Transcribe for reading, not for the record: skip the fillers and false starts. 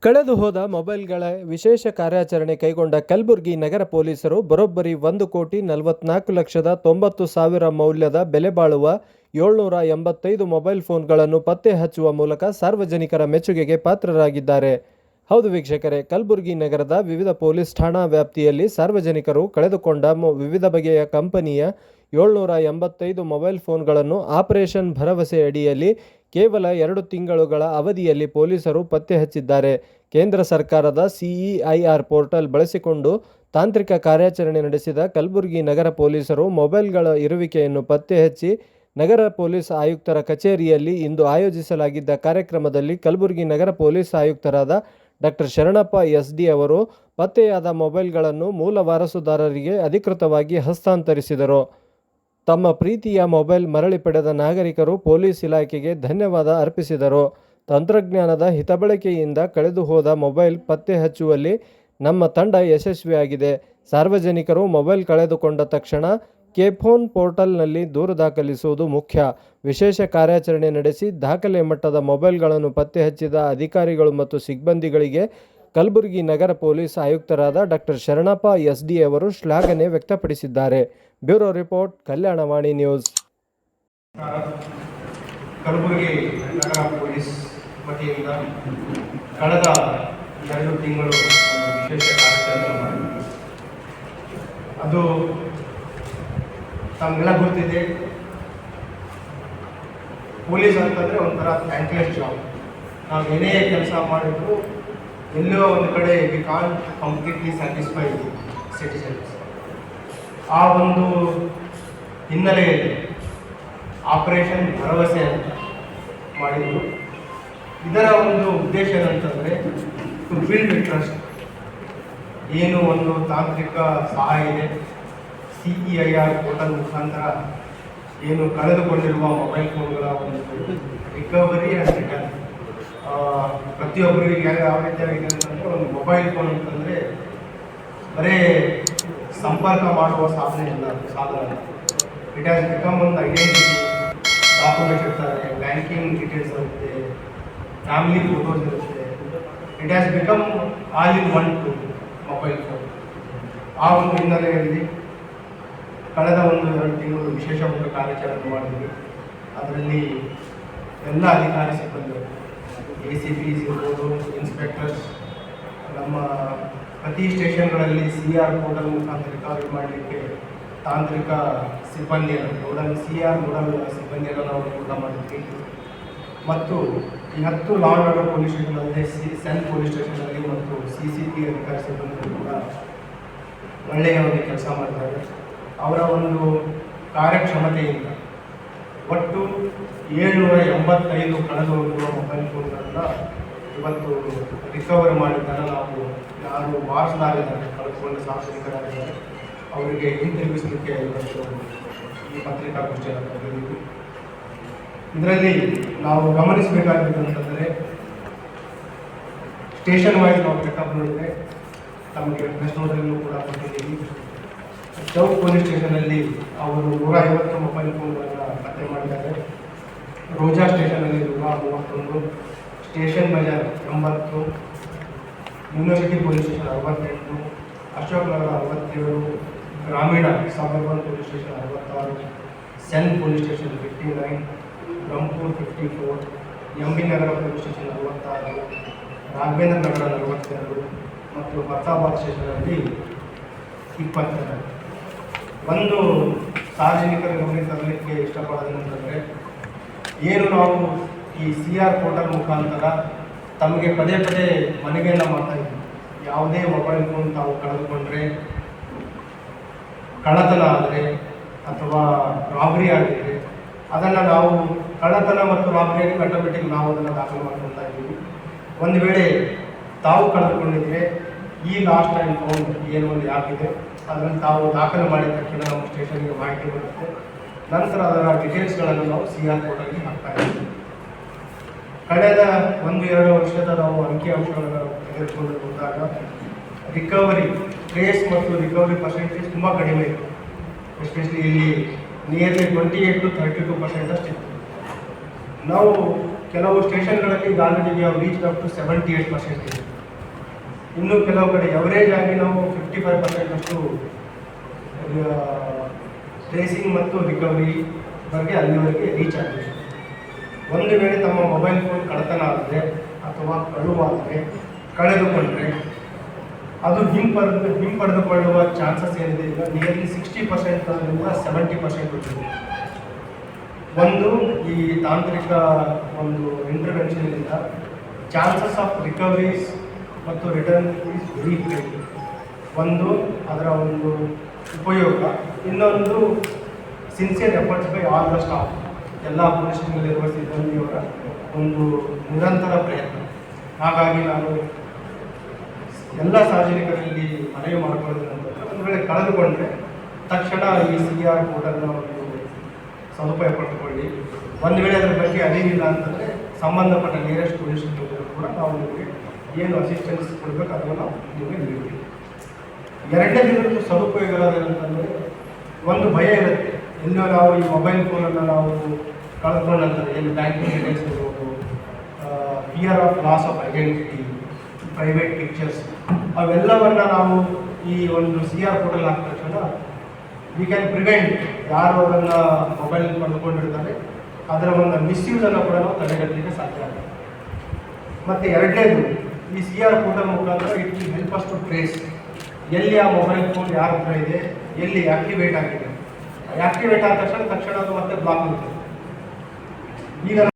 ಕಳೆದು ಹೋದ ಮೊಬೈಲ್ಗಳ ವಿಶೇಷ ಕಾರ್ಯಾಚರಣೆ ಕೈಗೊಂಡ ಕಲಬುರಗಿ ನಗರ ಪೊಲೀಸರು ಬರೋಬ್ಬರಿ 1,44,90,000 ಮೌಲ್ಯದ ಬೆಲೆ ಬಾಳುವ 785 ಮೊಬೈಲ್ ಫೋನ್ಗಳನ್ನು ಪತ್ತೆ ಹಚ್ಚುವ ಮೂಲಕ ಸಾರ್ವಜನಿಕರ ಮೆಚ್ಚುಗೆಗೆ ಪಾತ್ರರಾಗಿದ್ದಾರೆ. ಹೌದು ವೀಕ್ಷಕರೇ, ಕಲಬುರಗಿ ನಗರದ ವಿವಿಧ ಪೊಲೀಸ್ ಠಾಣಾ ವ್ಯಾಪ್ತಿಯಲ್ಲಿ ಸಾರ್ವಜನಿಕರು ಕಳೆದುಕೊಂಡ ವಿವಿಧ ಬಗೆಯ ಕಂಪನಿಯ 785 ಮೊಬೈಲ್ ಫೋನ್ಗಳನ್ನು ಆಪರೇಷನ್ ಭರವಸೆ ಅಡಿಯಲ್ಲಿ ಕೇವಲ 2 ತಿಂಗಳುಗಳ ಅವಧಿಯಲ್ಲಿ ಪೊಲೀಸರು ಪತ್ತೆ ಹಚ್ಚಿದ್ದಾರೆ. ಕೇಂದ್ರ ಸರ್ಕಾರದ CEIR ಪೋರ್ಟಲ್ ಬಳಸಿಕೊಂಡು ತಾಂತ್ರಿಕ ಕಾರ್ಯಾಚರಣೆ ನಡೆಸಿದ ಕಲಬುರಗಿ ನಗರ ಪೊಲೀಸರು ಮೊಬೈಲ್ಗಳ ಇರುವಿಕೆಯನ್ನು ಪತ್ತೆ ಹಚ್ಚಿ ನಗರ ಪೊಲೀಸ್ ಆಯುಕ್ತರ ಕಚೇರಿಯಲ್ಲಿ ಇಂದು ಆಯೋಜಿಸಲಾಗಿದ್ದ ಕಾರ್ಯಕ್ರಮದಲ್ಲಿ ಕಲಬುರಗಿ ನಗರ ಪೊಲೀಸ್ ಆಯುಕ್ತರಾದ ಡಾಕ್ಟರ್ ಶರಣಪ್ಪ SD ಅವರು ಪತ್ತೆಯಾದ ಮೊಬೈಲ್ಗಳನ್ನು ಮೂಲ ವಾರಸುದಾರರಿಗೆ ಅಧಿಕೃತವಾಗಿ ಹಸ್ತಾಂತರಿಸಿದರು. ತಮ್ಮ ಪ್ರೀತಿಯ ಮೊಬೈಲ್ ಮರಳಿ ಪಡೆದ ನಾಗರಿಕರು ಪೊಲೀಸ್ ಇಲಾಖೆಗೆ ಧನ್ಯವಾದ ಅರ್ಪಿಸಿದರು. ತಂತ್ರಜ್ಞಾನದ ಹಿತಬಳಕೆಯಿಂದ ಕಳೆದು ಹೋದ ಮೊಬೈಲ್ ಪತ್ತೆ ಹಚ್ಚುವಲ್ಲಿ ನಮ್ಮ ತಂಡ ಯಶಸ್ವಿಯಾಗಿದೆ. ಸಾರ್ವಜನಿಕರು ಮೊಬೈಲ್ ಕಳೆದುಕೊಂಡ ತಕ್ಷಣ ಕೆಫೋನ್ ಪೋರ್ಟಲ್ನಲ್ಲಿ ದೂರು ದಾಖಲಿಸುವುದು ಮುಖ್ಯ. ವಿಶೇಷ ಕಾರ್ಯಾಚರಣೆ ನಡೆಸಿ ದಾಖಲೆ ಮಟ್ಟದ ಮೊಬೈಲ್ಗಳನ್ನು ಪತ್ತೆ ಹಚ್ಚಿದ ಅಧಿಕಾರಿಗಳು ಮತ್ತು ಸಿಬ್ಬಂದಿಗಳಿಗೆ ಕಲಬುರಗಿ ನಗರ ಪೊಲೀಸ್ ಆಯುಕ್ತರಾದ ಡಾಕ್ಟರ್ ಶರಣಪ್ಪ SD ಅವರು ಶ್ಲಾಘನೆ ವ್ಯಕ್ತಪಡಿಸಿದ್ದಾರೆ. Bureau report, Kalyanavani news. Kalaburagi ನಗರ ಪೊಲೀಸ್ ವತಿಯಿಂದ ಕಳೆದ 2 ತಿಂಗಳು ವಿಶೇಷ ಕಾರ್ಯಾಚರಣೆ ಮಾಡಿದ್ವಿ. ಅದು ತಮಗೆಲ್ಲ ಗೊತ್ತಿದೆ, ಪೊಲೀಸ್ ಅಂತಂದರೆ ಒಂಥರ ಥ್ಯಾಂಕ್ಲೆಸ್ ಜಾಬ್. ನಾವು ಏನೇ ಕೆಲಸ ಮಾಡಿದ್ರು ಎಲ್ಲೋ ಒಂದು ಕಡೆ we can't completely satisfy citizens. ಆ ಒಂದು ಹಿನ್ನೆಲೆಯಲ್ಲಿ ಆಪರೇಷನ್ ಭರವಸೆ ಅಂತ ಮಾಡಿದರು. ಇದರ ಒಂದು ಉದ್ದೇಶ ಏನಂತಂದರೆ ಟು ಬಿಲ್ಡ್ ಟ್ರಸ್ಟ್. ಏನು ಒಂದು ತಾಂತ್ರಿಕ ಸಹಾಯ ಇದೆ, CEIR ಪೋರ್ಟಲ್ ಮುಖಾಂತರ ಏನು ಕಳೆದುಕೊಂಡಿರುವ ಮೊಬೈಲ್ ಫೋನ್ಗಳ ಒಂದು ರಿಕವರಿ ಆ್ಯಂಡ್ ರಿಟರ್ನ್. ಪ್ರತಿಯೊಬ್ಬರಿಗೆ ಯಾವ ರೀತಿಯಾಗಿದೆ ಅಂತಂದರೆ, ಒಂದು ಮೊಬೈಲ್ ಫೋನ್ ಅಂತಂದರೆ ಬರೀ ಸಂಪರ್ಕ ಮಾಡುವ ಸಾಧನ ಇಟ್ ಹ್ಯಾಸ್ ಬಿಕಮ್ ಒಂದು ಐಡೆಂಟಿಟಿ. ಡಾಕ್ಯುಮೆಂಟ್ಸ್ ಇರ್ತಾರೆ, ಬ್ಯಾಂಕಿಂಗ್ ಡೀಟೇಲ್ಸ್ ಇರುತ್ತೆ, ಫ್ಯಾಮಿಲಿ ಫೋಟೋಸ್ ಇರುತ್ತೆ. It has become all in one to mobile phone. ಆ ಒಂದು ಹಿನ್ನೆಲೆಯಲ್ಲಿ ಕಳೆದ 1-2 ತಿಂಗಳು ವಿಶೇಷ ಒಂದು ಕಾರ್ಯಾಚರಣೆ ಮಾಡಿದ್ವಿ. ಅದರಲ್ಲಿ ಎಲ್ಲ ಅಧಿಕಾರಿ ಸಿಬ್ಬಂದಿ, ACPs ಇರ್ಬೋದು, ಇನ್ಸ್ಪೆಕ್ಟರ್ಸ್, ನಮ್ಮ ಪ್ರತಿ ಸ್ಟೇಷನ್ಗಳಲ್ಲಿ CR ಪೋರ್ಟಲ್ ಮುಖಾಂತರ ರಿಕವರಿ ಮಾಡಲಿಕ್ಕೆ ತಾಂತ್ರಿಕ ಸಿಬ್ಬಂದಿಯನ್ನು ನೋಡಲ್ ಸಿಬ್ಬಂದಿಯನ್ನು ನಾವು ಕೂಡ ಮಾಡಿದ್ವಿ. ಮತ್ತು ಈ 10 ಲಾ ಆ್ಯಂಡ್ ಆರ್ಡರ್ ಪೊಲೀಸ್ ಸ್ಟೇಷನಲ್ಲಿ, ಸೆನ್ ಪೊಲೀಸ್ ಸ್ಟೇಷನಲ್ಲಿ ಮತ್ತು CCP ಅಧಿಕಾರಿ ಸಿಬ್ಬಂದಿಗಳು ಕೂಡ ಒಳ್ಳೆಯ ಒಂದು ಕೆಲಸ ಮಾಡ್ತಾರೆ. ಅವರ ಒಂದು ಕಾರ್ಯಕ್ಷಮತೆಯಿಂದ ಒಟ್ಟು 785 ಕಳೆದು ಹೋಗಿರುವ ಮೊಬೈಲ್ ಫೋನ್ಗಳನ್ನು ಇವತ್ತು ರಿಕವರ್ ಮಾಡಿದ್ದಾರೆ. ನಾವು ಯಾರು ವಾರಸುದಾರರಿದ್ದಾರೆ, ಕಳೆದುಕೊಂಡ ಸಾರ್ವಜನಿಕರಾಗಿದ್ದಾರೆ, ಅವರಿಗೆ ಹಿಂತಿರುಗಿಸಲಿಕ್ಕೆ ಇವತ್ತು ಈ ಪತ್ರಿಕಾಗೋಷ್ಠಿಯನ್ನು ಕರೆದಿದ್ದೀವಿ. ಇದರಲ್ಲಿ ನಾವು ಗಮನಿಸಬೇಕಾಗಿದ್ದಂತಂದರೆ, ಸ್ಟೇಷನ್ ವೈಸ್ ನಾವು ಪಿಕಪ್ ನೋಡಿದರೆ ತಮಗೆ ಪ್ರೆಸ್ ನೋಟಲ್ಲೂ ಕೂಡ ಕೊಟ್ಟಿದ್ದೀವಿ. ಚೌಕ್ ಪೊಲೀಸ್ ಸ್ಟೇಷನಲ್ಲಿ ಅವರು 150 ಮೊಬೈಲ್ ಫೋನ್ಗಳನ್ನು ಪತ್ತೆ ಮಾಡಿದ್ದಾರೆ. ರೋಜಾ ಸ್ಟೇಷನಲ್ಲಿ 131, station Bazar 80, university police station 68, Ashok Nagar 67, ಗ್ರಾಮೀಣ suburban police station 66, CEN police station 59, Brahmapur 54, MB Nagar police station 66, Raghavendra Nagar 42 ಮತ್ತು ಪ್ರತಾಪಾಬಾದ್ ಸ್ಟೇಷನಲ್ಲಿ 22. ಒಂದು ಸಾರ್ವಜನಿಕರ ಗಮನ ತರಲಿಕ್ಕೆ ಇಷ್ಟಪಡೋದೇನೆಂತಂದರೆ, ಏನು ನಾವು ಈ CR ಪೋರ್ಟಲ್ ಮುಖಾಂತರ ತಮಗೆ ಪದೇ ಪದೇ ಮನವಿಯನ್ನು ಮಾಡ್ತಾ ಇದ್ದೀವಿ. ಯಾವುದೇ ಮೊಬೈಲ್ ಫೋನ್ ತಾವು ಕಳೆದುಕೊಂಡ್ರೆ, ಕಳ್ಳತನ ಆದರೆ ಅಥವಾ ರಾಬರಿ ಆಗಿದ್ರೆ, ಅದನ್ನು ನಾವು ಕಳ್ಳತನ ಮತ್ತು ರಾಬರಿಯಾಗಿ ಆಟೋಮೆಟಿಕ್ ನಾವು ಅದನ್ನು ದಾಖಲು ಮಾಡ್ಕೊಳ್ತಾ ಇದ್ದೀವಿ. ಒಂದು ವೇಳೆ ತಾವು ಕಳೆದುಕೊಂಡಿದ್ರೆ ಈ ಲಾಸ್ಟ್ ಟೈಮ್ ಫೋನ್ ಏನು ಒಂದು ಆ್ಯಪ್ ಇದೆ, ಅದನ್ನು ತಾವು ದಾಖಲು ಮಾಡಿದ ತಕ್ಷಣ ನಮ್ಮ ಸ್ಟೇಷನ್ಗೆ ಮಾಹಿತಿ ಬರುತ್ತೆ. ನಂತರ ಅದರ ಡೀಟೇಲ್ಸ್ಗಳನ್ನು ನಾವು CR ಪೋರ್ಟಲ್ಗೆ ಹಾಕ್ತಾ ಇದ್ದೀವಿ. ಕಳೆದ 1-2 ವರ್ಷದ ನಾವು ಅಂಕಿಅಂಶಗಳನ್ನು ತೆಗೆದುಕೊಂಡು ಹೋದಾಗ ರಿಕವರಿ ಟ್ರೇಸ್ ಮತ್ತು ರಿಕವರಿ ಪರ್ಸೆಂಟೇಜ್ ತುಂಬ ಕಡಿಮೆ ಇತ್ತು. ಎಸ್ಪೆಷಲಿ ಇಲ್ಲಿ ನಿಯರ್ಲಿ 28 to 32% ಅಷ್ಟಿತ್ತು. ನಾವು ಕೆಲವು ಸ್ಟೇಷನ್ಗಳಲ್ಲಿ ಈಗ already we have reach up to 78%. ಇನ್ನು ಕೆಲವು ಕಡೆ ಎವರೇಜ್ ಆಗಿ ನಾವು 55% ಅಷ್ಟು ಟ್ರೇಸಿಂಗ್ ಮತ್ತು ರಿಕವರಿ ಬಗ್ಗೆ ಅಲ್ಲಿವರೆಗೆ ರೀಚ್ ಆಗಿದೆ. ಒಂದು ವೇಳೆ ತಮ್ಮ ಮೊಬೈಲ್ ಫೋನ್ ಕಳ್ಳತನ ಆದರೆ ಅಥವಾ ಕಳುವಾದರೆ ಕಳೆದುಕೊಂಡ್ರೆ ಅದು ಹಿಂಪಡೆದುಕೊಳ್ಳುವ ಚಾನ್ಸಸ್ ಏನಿದೆ ಈಗ ನಿಯರ್ಲಿ 60%ರಿಂದ 70% ಇರ್ತದೆ. ಒಂದು ಈ ತಾಂತ್ರಿಕ ಒಂದು ಇಂಟರ್ವೆನ್ಷನ್ನಿಂದ ಚಾನ್ಸಸ್ ಆಫ್ ರಿಕವರೀಸ್ ಮತ್ತು ರಿಟರ್ನ್ ಈಸ್ ವೆರಿ ಹೈ. ಒಂದು ಅದರ ಒಂದು ಉಪಯೋಗ, ಇನ್ನೊಂದು sincere efforts by all the staff, ಎಲ್ಲ ಪೊಲೀಸ್ ಸ್ಟೇಷನ್ನಲ್ಲಿರುವ ಸಿಬ್ಬಂದಿಯವರ ಒಂದು ನಿರಂತರ ಪ್ರಯತ್ನ. ಹಾಗಾಗಿ ನಾನು ಎಲ್ಲ ಸಾರ್ವಜನಿಕರಲ್ಲಿ ಮನವಿ ಮಾಡಿಕೊಳ್ಳೋದಂತಂದರೆ ಒಂದು ವೇಳೆ ಕಳೆದುಕೊಂಡ್ರೆ ತಕ್ಷಣ ಈ CR ಪೋರ್ಟಲ್ನ ಒಂದು ಸದುಪಯೋಗ ಪಡೆದುಕೊಳ್ಳಿ. ಒಂದು ವೇಳೆ ಅದರ ಬಗ್ಗೆ ಅರಿವಿಲ್ಲ ಅಂತಂದರೆ ಸಂಬಂಧಪಟ್ಟ ನಿಯರೆಸ್ಟ್ ಪೊಲೀಸ್ ಸ್ಟೇಷನ್ ಕೂಡ ನಾವು ನಿಮಗೆ ಏನು ಅಸಿಸ್ಟೆನ್ಸ್ ಕೊಡಬೇಕು ಅದನ್ನು ನಾವು ನಿಮಗೆ ನೀಡ್ತೀವಿ. ಎರಡನೇ ದಿನದ ಸದುಪಯೋಗ ಇರೋದೇನಂತಂದರೆ ಒಂದು ಭಯ ಇರುತ್ತೆ, ಎಲ್ಲೋ ನಾವು ಈ ಮೊಬೈಲ್ ಫೋನನ್ನು ನಾವು ಕಳೆದುಕೊಂಡ ನಂತರ ಏನು ಬ್ಯಾಂಕಿಂಗ್ ಡೀಟೇಲ್ಸ್ ಇರ್ಬೋದು, fear of loss of identity, private pictures, ಅವೆಲ್ಲವನ್ನು ನಾವು ಈ ಒಂದು CR ಪೋರ್ಟಲ್ ಹಾಕಿದ ತಕ್ಷಣ ವಿ ಕ್ಯಾನ್ ಪ್ರಿವೆಂಟ್. ಯಾರು ಅದನ್ನು ಮೊಬೈಲ್ ಪಡೆದುಕೊಂಡಿರ್ತಾರೆ ಅದರ ಒಂದು ಮಿಸ್ಯೂಸನ್ನು ಕೂಡ ನಾವು ತಡೆಗಟ್ಟಲಿಕ್ಕೆ ಸಾಧ್ಯ ಆಗುತ್ತೆ. ಮತ್ತು ಎರಡನೇದು, ಈ CR ಪೋರ್ಟಲ್ ಮುಖಾಂತರ it will help us to trace ಎಲ್ಲಿ ಆ ಮೊಬೈಲ್ ಫೋನ್ ಯಾರ ಹತ್ರ ಇದೆ, ಎಲ್ಲಿ ಆ್ಯಕ್ಟಿವೇಟ್ ಆಗಿದೆ. ಆ್ಯಕ್ಟಿವೇಟ್ ಆದ ತಕ್ಷಣ ಅದು ಮತ್ತೆ ಬ್ಲಾಕ್ ಆಗುತ್ತೆ. ಈಗ